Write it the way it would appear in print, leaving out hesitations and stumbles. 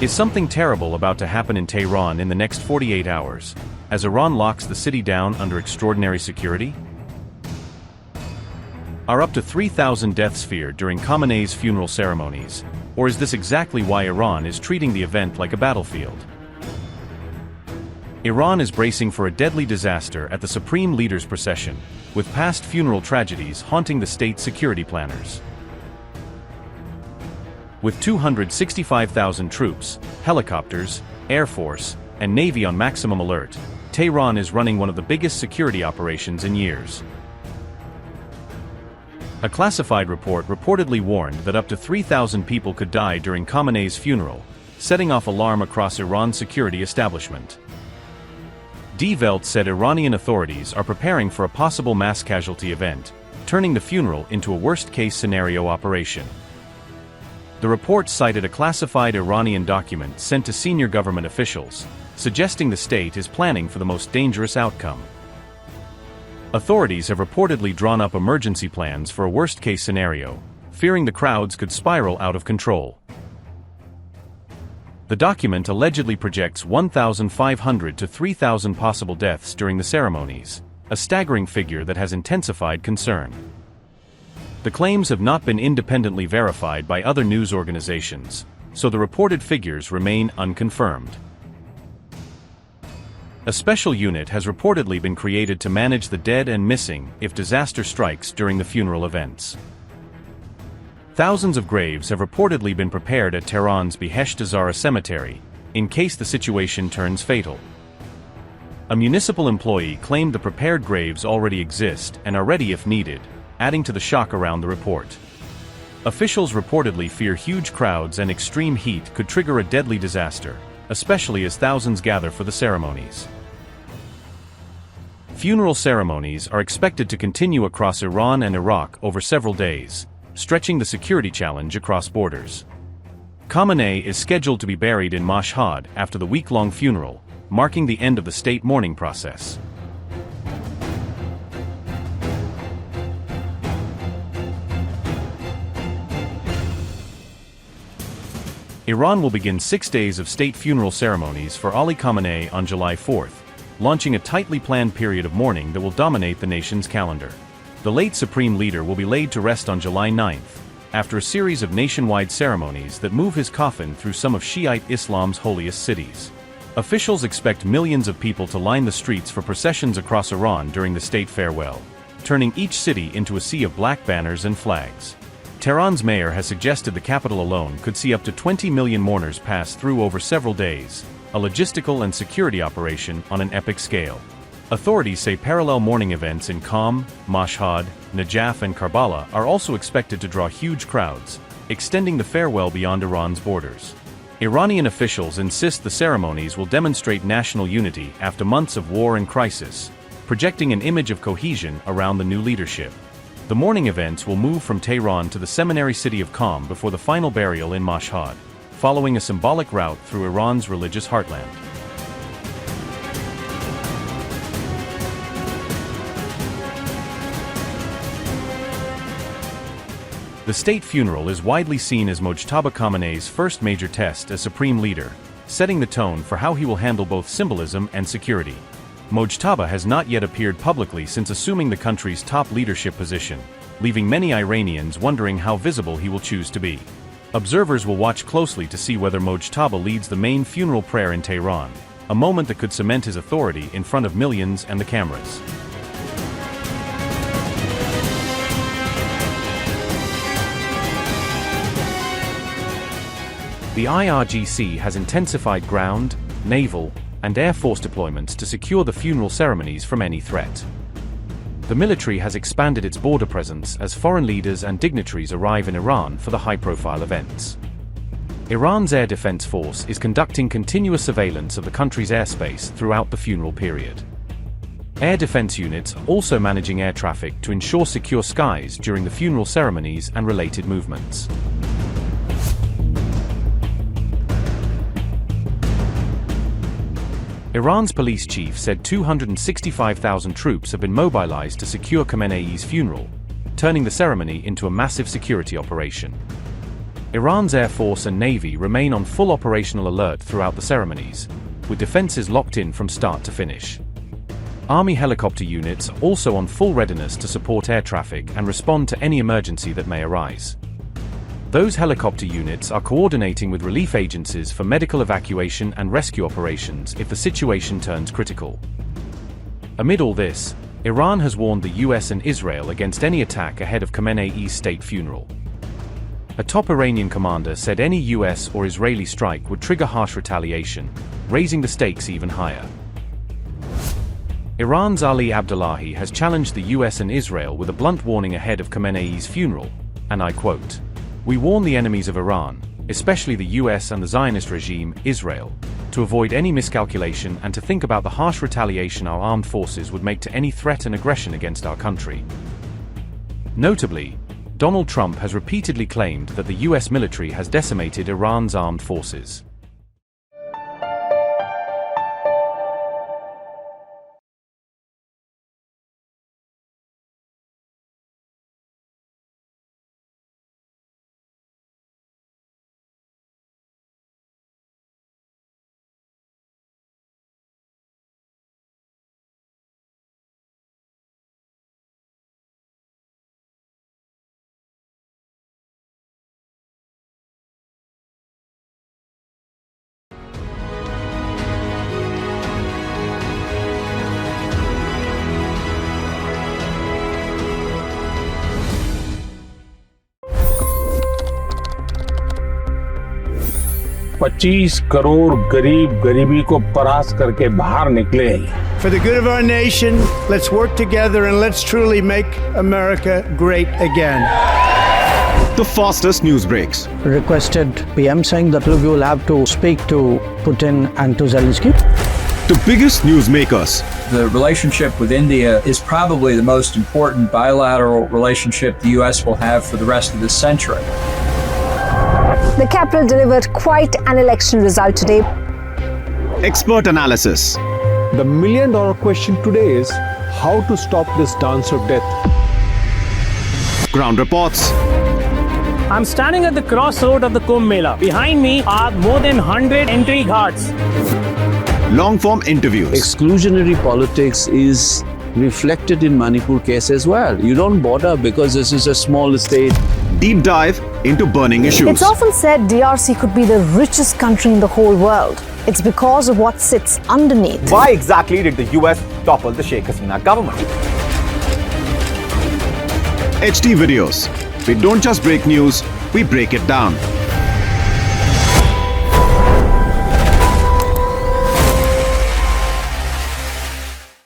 Is something terrible about to happen in Tehran in the next 48 hours, as Iran locks the city down under extraordinary security? Are up to 3,000 deaths feared during Khamenei's funeral ceremonies, or is this exactly why Iran is treating the event like a battlefield? Iran is bracing for a deadly disaster at the Supreme Leader's procession, with past funeral tragedies haunting the state's security planners. With 265,000 troops, helicopters, air force, and navy on maximum alert, Tehran is running one of the biggest security operations in years. A classified report reportedly warned that up to 3,000 people could die during Khamenei's funeral, setting off alarm across Iran's security establishment. Welt said Iranian authorities are preparing for a possible mass-casualty event, turning the funeral into a worst-case scenario operation. The report cited a classified Iranian document sent to senior government officials, suggesting the state is planning for the most dangerous outcome. Authorities have reportedly drawn up emergency plans for a worst-case scenario, fearing the crowds could spiral out of control. The document allegedly projects 1,500 to 3,000 possible deaths during the ceremonies, a staggering figure that has intensified concern. The claims have not been independently verified by other news organizations, so the reported figures remain unconfirmed. A special unit has reportedly been created to manage the dead and missing if disaster strikes during the funeral events. Thousands of graves have reportedly been prepared at Tehran's Behesht-e-Zahra cemetery, in case the situation turns fatal. A municipal employee claimed the prepared graves already exist and are ready if needed, adding to the shock around the report. Officials reportedly fear huge crowds and extreme heat could trigger a deadly disaster, especially as thousands gather for the ceremonies. Funeral ceremonies are expected to continue across Iran and Iraq over several days, stretching the security challenge across borders. Khamenei is scheduled to be buried in Mashhad after the week-long funeral, marking the end of the state mourning process. Iran will begin 6 days of state funeral ceremonies for Ali Khamenei on July 4th, launching a tightly planned period of mourning that will dominate the nation's calendar. The late Supreme Leader will be laid to rest on July 9th, after a series of nationwide ceremonies that move his coffin through some of Shiite Islam's holiest cities. Officials expect millions of people to line the streets for processions across Iran during the state farewell, turning each city into a sea of black banners and flags. Tehran's mayor has suggested the capital alone could see up to 20 million mourners pass through over several days, a logistical and security operation on an epic scale. Authorities say parallel mourning events in Qom, Mashhad, Najaf and Karbala are also expected to draw huge crowds, extending the farewell beyond Iran's borders. Iranian officials insist the ceremonies will demonstrate national unity after months of war and crisis, projecting an image of cohesion around the new leadership. The mourning events will move from Tehran to the seminary city of Qom before the final burial in Mashhad, following a symbolic route through Iran's religious heartland. The state funeral is widely seen as Mojtaba Khamenei's first major test as Supreme Leader, setting the tone for how he will handle both symbolism and security. Mojtaba has not yet appeared publicly since assuming the country's top leadership position, leaving many Iranians wondering how visible he will choose to be. Observers will watch closely to see whether Mojtaba leads the main funeral prayer in Tehran, a moment that could cement his authority in front of millions and the cameras. The IRGC has intensified ground, naval, and air force deployments to secure the funeral ceremonies from any threat. The military has expanded its border presence as foreign leaders and dignitaries arrive in Iran for the high-profile events. Iran's Air Defense Force is conducting continuous surveillance of the country's airspace throughout the funeral period. Air defense units are also managing air traffic to ensure secure skies during the funeral ceremonies and related movements. Iran's police chief said 265,000 troops have been mobilized to secure Khamenei's funeral, turning the ceremony into a massive security operation. Iran's Air Force and Navy remain on full operational alert throughout the ceremonies, with defenses locked in from start to finish. Army helicopter units are also on full readiness to support air traffic and respond to any emergency that may arise. Those helicopter units are coordinating with relief agencies for medical evacuation and rescue operations if the situation turns critical. Amid all this, Iran has warned the US and Israel against any attack ahead of Khamenei's state funeral. A top Iranian commander said any US or Israeli strike would trigger harsh retaliation, raising the stakes even higher. Iran's Ali Abdullahi has challenged the US and Israel with a blunt warning ahead of Khamenei's funeral, and I quote, "We warn the enemies of Iran, especially the US and the Zionist regime, Israel, to avoid any miscalculation and to think about the harsh retaliation our armed forces would make to any threat and aggression against our country." Notably, Donald Trump has repeatedly claimed that the US military has decimated Iran's armed forces. $25 crore गरीब गरीबी को परास्त करके बाहर निकले। For the good of our nation, let's work together and let's truly make America great again. The fastest news breaks. Requested PM saying that we will have to speak to Putin and to Zelensky. The biggest newsmakers. The relationship with India is probably the most important bilateral relationship the US will have for the rest of this century. The capital delivered quite an election result today. Expert analysis. The million-dollar question today is how to stop this dance of death. Ground reports. I'm standing at the crossroad of the Kumbh Mela. Behind me are more than 100 entry ghats. Long-form interviews. Exclusionary politics is reflected in Manipur case as well. You don't bother because this is a small state. Deep dive into burning issues. It's often said DRC could be the richest country in the whole world. It's because of what sits underneath. Why exactly did the US topple the Sheikh Hasina government? HD videos. We don't just break news, we break it down.